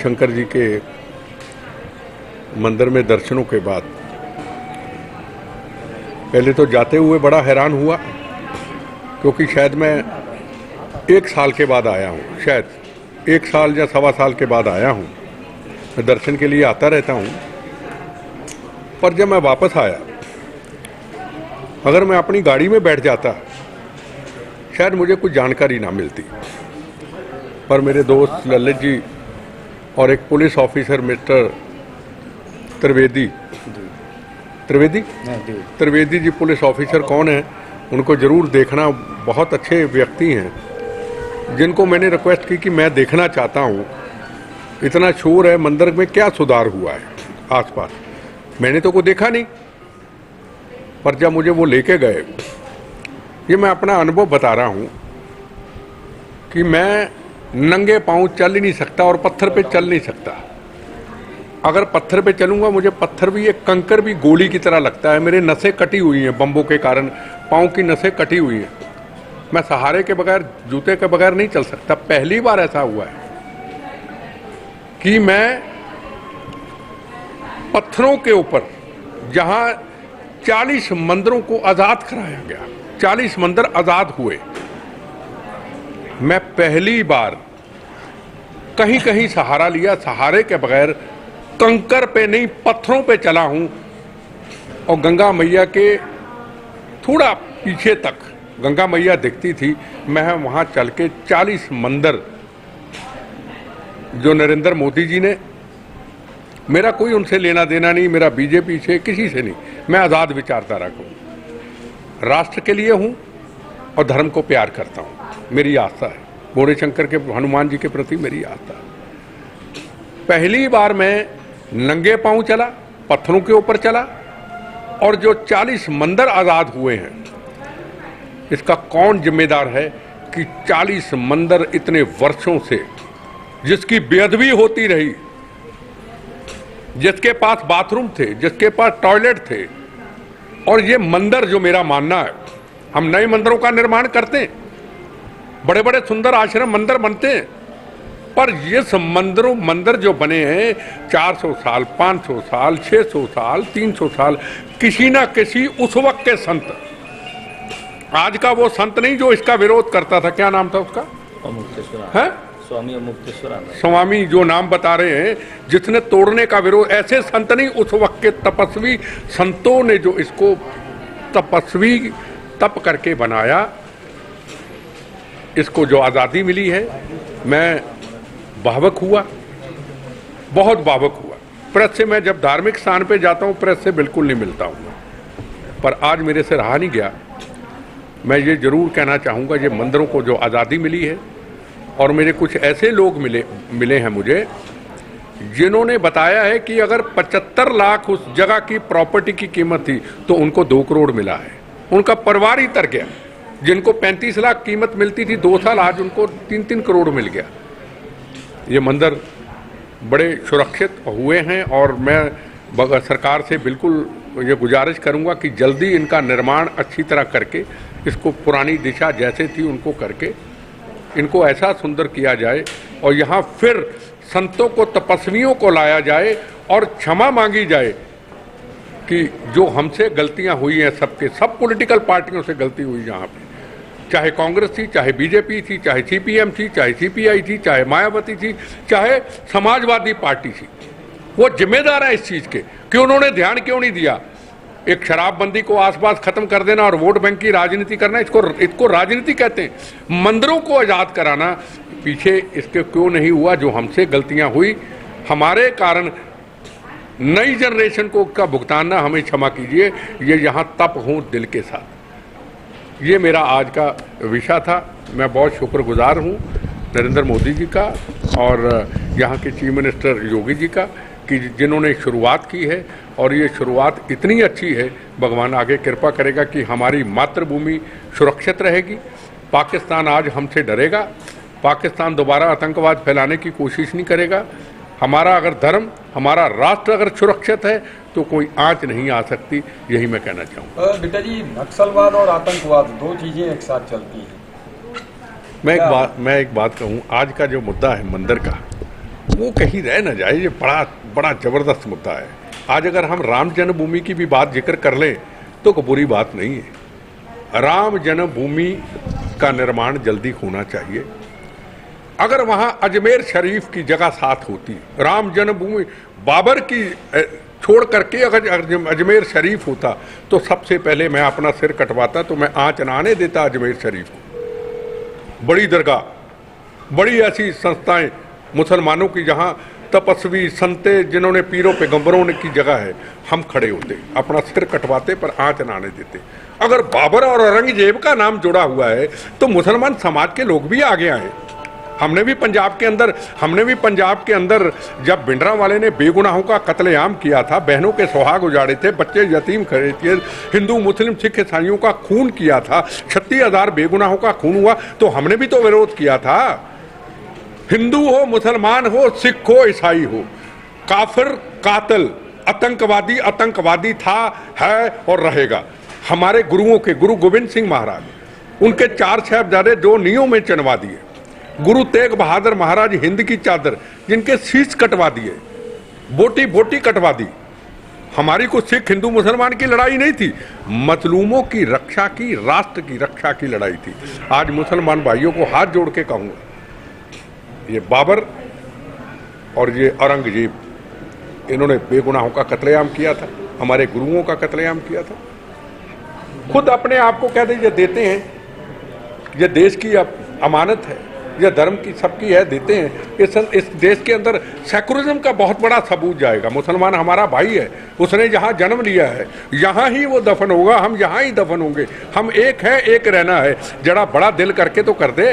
शंकर जी के मंदिर में दर्शनों के बाद पहले तो जाते हुए बड़ा हैरान हुआ, क्योंकि शायद मैं 1 साल के बाद आया हूँ, शायद 1 साल या सवा साल के बाद आया हूँ। मैं दर्शन के लिए आता रहता हूँ, पर जब मैं वापस आया, अगर मैं अपनी गाड़ी में बैठ जाता शायद मुझे कुछ जानकारी ना मिलती। पर मेरे दोस्त ललित जी और एक police officer mister Trivedi ji police officer कौन है, उनको ज़रूर देखना। बहुत अच्छे व्यक्ति हैं जिनको मैंने रिक्वेस्ट की कि मैं देखना चाहता हूँ, इतना शोर है मंदिर में, क्या सुधार हुआ है आसपास। मैंने तो कोई देखा नहीं, पर जब मुझे वो लेके गए, ये मैं अपना अनुभव बता रहा हूँ कि मैं नंगे पांव चल ही नहीं सकता और पत्थर पे चल नहीं सकता। अगर पत्थर पे चलूंगा, मुझे पत्थर भी, एक कंकर भी गोली की तरह लगता है। मेरे नसें कटी हुई हैं बम्बों के कारण, पांव की नसें कटी हुई हैं। मैं सहारे के बगैर, जूते के बगैर नहीं चल सकता। पहली बार ऐसा हुआ है कि मैं पत्थरों के ऊपर, जहां 40 मंदिरों को आजाद कराया गया, 40 मंदिर आजाद हुए, मैं पहली बार कहीं कहीं सहारा लिया, सहारे के बगैर कंकर पे नहीं पत्थरों पे चला हूं। और गंगा मैया के थोड़ा पीछे तक गंगा मैया दिखती थी। मैं वहां चल के 40 मंदिर, जो नरेंद्र मोदी जी ने, मेरा कोई उनसे लेना देना नहीं, मेरा बीजेपी से किसी से नहीं, मैं आजाद विचारधारा को, राष्ट्र के लिए हूं और धर्म को प्यार करता हूं। मेरी आस्था है, भोले शंकर के, हनुमान जी के प्रति मेरी आस्था है। पहली बार मैं नंगे पांव चला, पत्थरों के ऊपर चला, और जो 40 मंदिर आजाद हुए हैं, इसका कौन जिम्मेदार है कि 40 मंदिर इतने वर्षों से, जिसकी बेअदबी होती रही, जिसके पास बाथरूम थे, जिसके पास टॉयलेट थे, और ये मंदिर, जो मेरा मानना है, हम नए मंदिरों का निर्माण करते हैं, बड़े बड़े सुंदर आश्रम मंदिर बनते हैं, पर ये मंदिर जो बने हैं 400 साल, 500 साल, 600 साल, 300 साल, किसी ना किसी उस वक्त के संत, आज का वो संत नहीं जो इसका विरोध करता था, क्या नाम था उसका, स्वामी जो नाम बता रहे हैं, जिसने तोड़ने का विरोध, ऐसे संत नहीं, उस वक्त के तपस्वी संतों ने जो इसको तपस्वी तप करके बनाया, इसको जो आज़ादी मिली है, मैं भावुक हुआ, बहुत भावुक हुआ। प्रेस से, मैं जब धार्मिक स्थान पे जाता हूँ प्रेस से बिल्कुल नहीं मिलता हूँ, पर आज मेरे से रहा नहीं गया। मैं ये जरूर कहना चाहूँगा, ये मंदिरों को जो आज़ादी मिली है, और मेरे कुछ ऐसे लोग मिले हैं मुझे, जिन्होंने बताया है कि अगर 75 लाख उस जगह की प्रॉपर्टी की कीमत थी तो उनको 2 करोड़ मिला है। उनका परिवार ही तर गया। जिनको 35 लाख कीमत मिलती थी 2 साल, आज उनको 3-3 करोड़ मिल गया। ये मंदिर बड़े सुरक्षित हुए हैं, और मैं सरकार से बिल्कुल ये गुजारिश करूंगा कि जल्दी इनका निर्माण अच्छी तरह करके, इसको पुरानी दिशा जैसे थी उनको करके, इनको ऐसा सुंदर किया जाए, और यहाँ फिर संतों को, तपस्वियों को लाया जाए और क्षमा मांगी जाए कि जो हमसे गलतियां हुई हैं, सबके सब पॉलिटिकल पार्टियों से गलती हुई, जहाँ पे चाहे कांग्रेस थी, चाहे बीजेपी थी, चाहे सीपीएम थी, चाहे सीपीआई थी, चाहे मायावती थी, चाहे समाजवादी पार्टी थी, वो जिम्मेदार है इस चीज़ के कि उन्होंने ध्यान क्यों नहीं दिया। एक शराबबंदी को आसपास खत्म कर देना और वोट बैंक की राजनीति करना, इसको राजनीति कहते हैं। मंदिरों को आज़ाद कराना, पीछे इसके क्यों नहीं हुआ, जो हमसे गलतियां हुई, हमारे कारण नई जनरेशन को का भुगताना, हमें क्षमा कीजिए। ये यहाँ तप हूँ दिल के साथ। ये मेरा आज का विषय था। मैं बहुत शुक्रगुजार हूँ नरेंद्र मोदी जी का और यहाँ के चीफ मिनिस्टर योगी जी का, कि जिन्होंने शुरुआत की है, और ये शुरुआत इतनी अच्छी है। भगवान आगे कृपा करेगा कि हमारी मातृभूमि सुरक्षित रहेगी। पाकिस्तान आज हमसे डरेगा, पाकिस्तान दोबारा आतंकवाद फैलाने की कोशिश नहीं करेगा। हमारा अगर धर्म, हमारा राष्ट्र अगर सुरक्षित है तो कोई आंच नहीं आ सकती, यही मैं कहना चाहूँगा। बेटा जी, नक्सलवाद और आतंकवाद 2 चीज़ें एक साथ चलती हैं। मैं एक बात कहूँ, आज का जो मुद्दा है मंदिर का, वो कहीं रह न जाए। ये बड़ा बड़ा जबरदस्त मुद्दा है। आज अगर हम राम जन्मभूमि की भी बात जिक्र कर लें तो कोई बुरी बात नहीं है। राम जन्मभूमि का निर्माण जल्दी होना चाहिए। अगर वहां अजमेर शरीफ की जगह साथ होती, राम जन्मभूमि बाबर की छोड़ करके अगर अजमेर शरीफ होता तो सबसे पहले मैं अपना सिर कटवाता, तो मैं आंच ना आने देता अजमेर शरीफ को। बड़ी दरगाह, बड़ी ऐसी संस्थाएं मुसलमानों की जहां तपस्वी संते जिन्होंने पीरों पैगंबरों ने की जगह है, हम खड़े होते, अपना सिर कटवाते, पर आंच ना आने देते। अगर बाबर और औरंगजेब का नाम जुड़ा हुआ है तो मुसलमान समाज के लोग भी आगे आए। हमने भी पंजाब के अंदर जब भिंडरांवाले ने बेगुनाहों का कत्लेआम किया था, बहनों के सुहाग उजाड़े थे, बच्चे यतीम खड़े थे, हिंदू मुस्लिम सिख ईसाइयों का खून किया था, 36,000 बेगुनाहों का खून हुआ, तो हमने भी तो विरोध किया था। हिंदू हो, मुसलमान हो, सिख हो, ईसाई हो, काफिर, कातिल, आतंकवादी था, है और रहेगा। हमारे गुरुओं के गुरु गोविंद सिंह महाराज, उनके 4 साहिबजादे जो नींव में चनवा दिए, गुरु तेग बहादुर महाराज हिंद की चादर जिनके शीश कटवा दिए, बोटी बोटी कटवा दी। हमारी को सिख हिंदू मुसलमान की लड़ाई नहीं थी, मजलूमों की रक्षा की, राष्ट्र की रक्षा की लड़ाई थी। आज मुसलमान भाइयों को हाथ जोड़ के कहूंगा, ये बाबर और ये औरंगजेब, इन्होंने बेगुनाहों का कत्लेआम किया था, हमारे गुरुओं का कत्लेआम किया था। खुद अपने आप को कह दीजिए देते हैं, ये देश की अमानत है, यह धर्म की सबकी है, देते हैं। इस देश के अंदर सेकुलरिज्म का बहुत बड़ा सबूत जाएगा। मुसलमान हमारा भाई है, उसने जहाँ जन्म लिया है यहाँ ही वो दफन होगा, हम यहाँ ही दफन होंगे। हम एक है, एक रहना है। जरा बड़ा दिल करके तो कर दे।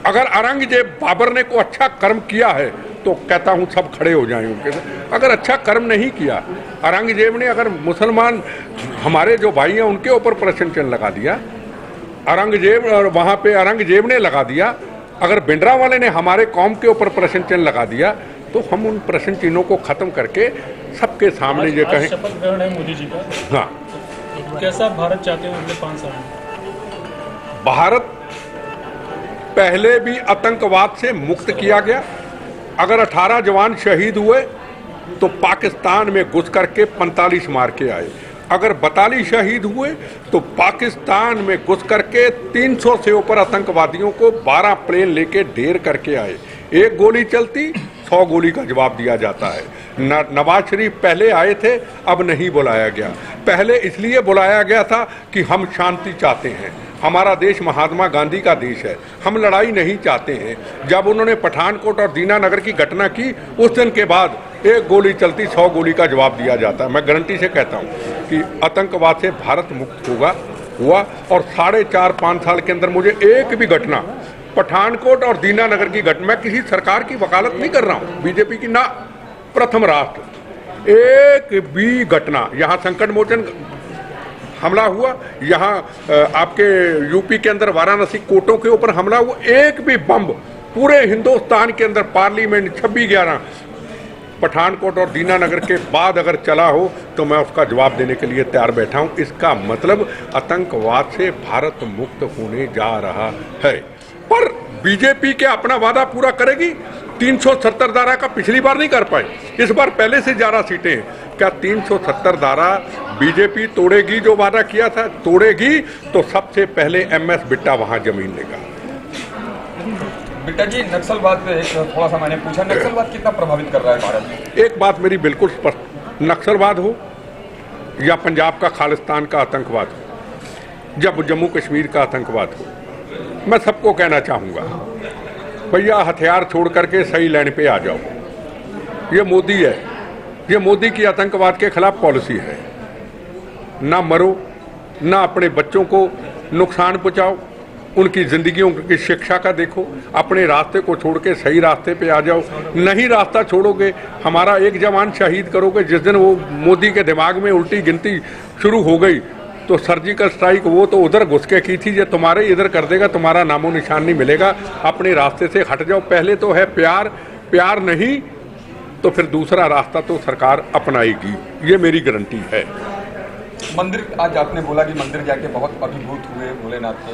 अगर औरंगजेब बाबर ने को अच्छा कर्म किया है तो कहता हूँ सब खड़े हो जाएं उनके साथ। अगर अच्छा कर्म नहीं किया औरंगजेब ने, अगर मुसलमान हमारे जो भाई हैं उनके ऊपर प्रश्न चिन्ह लगा दिया औरंगजेब, और वहाँ पे औरंगजेब ने लगा दिया, अगर भिंडरांवाले ने हमारे कौम के ऊपर प्रश्न चिन्ह लगा दिया, तो हम उन प्रश्न चिन्हों को खत्म करके सबके सामने ये कहें। शपथ ग्रहण है मोदी जी का, हाँ, कैसा भारत चाहते हैं अगले 5 साल में? भारत पहले भी आतंकवाद से मुक्त किया गया। अगर 18 जवान शहीद हुए तो पाकिस्तान में घुस करके 45 मार के आए। अगर 42 शहीद हुए तो पाकिस्तान में घुस करके 300 से ऊपर आतंकवादियों को 12 प्लेन लेके ढेर करके आए। एक गोली चलती 100 गोली का जवाब दिया जाता है। नवाज शरीफ पहले आए थे, अब नहीं बुलाया गया। पहले इसलिए बुलाया गया था कि हम शांति चाहते हैं, हमारा देश महात्मा गांधी का देश है, हम लड़ाई नहीं चाहते हैं। जब उन्होंने पठानकोट और दीनानगर की घटना की, उस दिन के बाद एक गोली चलती 100 गोली का जवाब दिया जाता है। मैं गारंटी से कहता हूं कि आतंकवाद से भारत मुक्त हुआ और 4.5-5 साल के अंदर मुझे एक भी घटना, पठानकोट और दीनानगर की घटना, मैं किसी सरकार की वकालत नहीं कर रहा हूं, बीजेपी की ना, प्रथम राष्ट्र, एक भी घटना, यहाँ संकट मोचन हमला हुआ, यहाँ आपके यूपी के अंदर वाराणसी कोर्टों के ऊपर हमला हुआ, एक भी बम पूरे हिंदुस्तान के अंदर पार्लियामेंट 26/11 पठानकोट और दीनानगर के बाद अगर चला हो तो मैं उसका जवाब देने के लिए तैयार बैठा हूं। इसका मतलब आतंकवाद से भारत मुक्त होने जा रहा है। पर बीजेपी क्या अपना वादा पूरा करेगी? 370 धारा का पिछली बार नहीं कर पाए, इस बार पहले से ज्यादा सीटें हैं। क्या 370 धारा बीजेपी तोड़ेगी? जो वादा किया था तोड़ेगी तो सबसे पहले MS बिट्टा वहां जमीन लेगा। बिट्टा जी, नक्सलवाद पे थोड़ा सा मैंने पूछा, नक्सलवाद कितना प्रभावित कर रहा है भारत में? एक बात मेरी बिल्कुल स्पष्ट, नक्सलवाद हो या पंजाब का खालिस्तान का आतंकवाद हो, जब जम्मू कश्मीर का आतंकवाद हो, मैं सबको कहना चाहूँगा, भैया हथियार छोड़ करके सही लाइन पे आ जाओ। ये मोदी है, ये मोदी की आतंकवाद के खिलाफ पॉलिसी है। ना मरो, ना अपने बच्चों को नुकसान पहुँचाओ, उनकी जिंदगियों की शिक्षा का देखो, अपने रास्ते को छोड़ के सही रास्ते पे आ जाओ। नहीं रास्ता छोड़ोगे, हमारा एक जवान शहीद करोगे। जिस दिन वो मोदी के दिमाग में उल्टी गिनती शुरू हो गई तो सर्जिकल स्ट्राइक वो तो उधर घुस के की थी, ये तुम्हारे इधर कर देगा, तुम्हारा नामो निशान नहीं मिलेगा। अपने रास्ते से हट जाओ। पहले तो है प्यार, प्यार नहीं तो फिर दूसरा रास्ता तो सरकार अपनाएगी, ये मेरी गारंटी है। मंदिर, आज आपने बोला कि मंदिर जाके बहुत अभिभूत हुए भोलेनाथ के,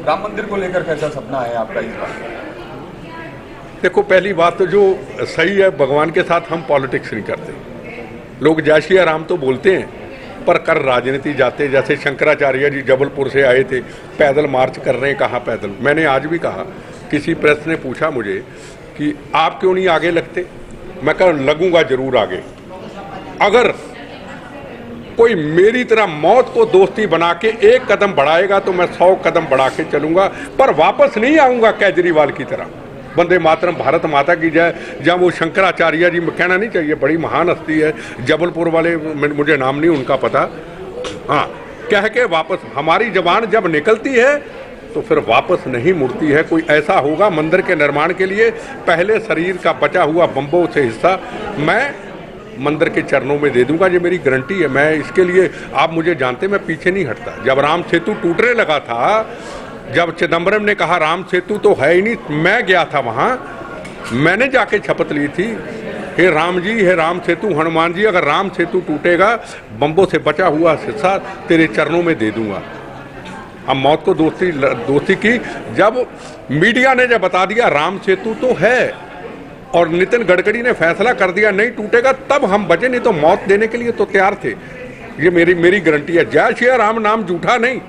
राम मंदिर को लेकर कैसा सपना है आपका इस बार? देखो, पहली बात तो जो सही है, भगवान के साथ हम पॉलिटिक्स नहीं करते। लोग जय श्री राम तो बोलते हैं, पर कर राजनीति जाते। जैसे शंकराचार्य जी जबलपुर से आए थे, पैदल मार्च कर रहे हैं, कहाँ पैदल। मैंने आज भी कहा, किसी प्रेस ने पूछा मुझे कि आप क्यों नहीं आगे लगते, मैं कहा लगूंगा जरूर आगे। अगर कोई मेरी तरह मौत को दोस्ती बना के एक कदम बढ़ाएगा तो मैं 100 कदम बढ़ा के चलूंगा, पर वापस नहीं आऊंगा केजरीवाल की तरह। वंदे मातरम, भारत माता की जय। जब वो शंकराचार्य जी, कहना नहीं चाहिए, बड़ी महान हस्ती है, जबलपुर वाले, मुझे नाम नहीं उनका पता, हाँ, कह के वापस, हमारी जबान जब निकलती है तो फिर वापस नहीं मुड़ती है। कोई ऐसा होगा मंदिर के निर्माण के लिए, पहले शरीर का बचा हुआ बम्बों से हिस्सा मैं मंदिर के चरणों में दे दूंगा, ये मेरी गारंटी है। मैं इसके लिए, आप मुझे जानते, मैं पीछे नहीं हटता। जब राम सेतु टूटने लगा था, जब चिदम्बरम ने कहा राम सेतु तो है ही नहीं, मैं गया था वहां, मैंने जाके शपथ ली थी, हे राम जी, हे राम सेतु, हनुमान जी, अगर राम सेतु टूटेगा, बम्बों से बचा हुआ हिस्सा तेरे चरणों में दे दूंगा। अब मौत को दोस्ती की। जब मीडिया ने जब बता दिया राम सेतु तो है और नितिन गडकरी ने फैसला कर दिया नहीं टूटेगा, तब हम बचे, नहीं तो मौत देने के लिए तो तैयार थे। ये मेरी गारंटी है। जय श्री राम नाम झूठा नहीं,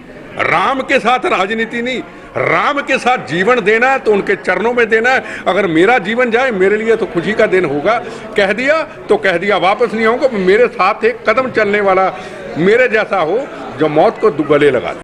राम के साथ राजनीति नहीं, राम के साथ जीवन देना है तो उनके चरणों में देना है। अगर मेरा जीवन जाए, मेरे लिए तो खुशी का दिन होगा। कह दिया तो कह दिया, वापस नहीं आऊंगा। मेरे साथ एक कदम चलने वाला मेरे जैसा हो जो मौत को गले लगा दे।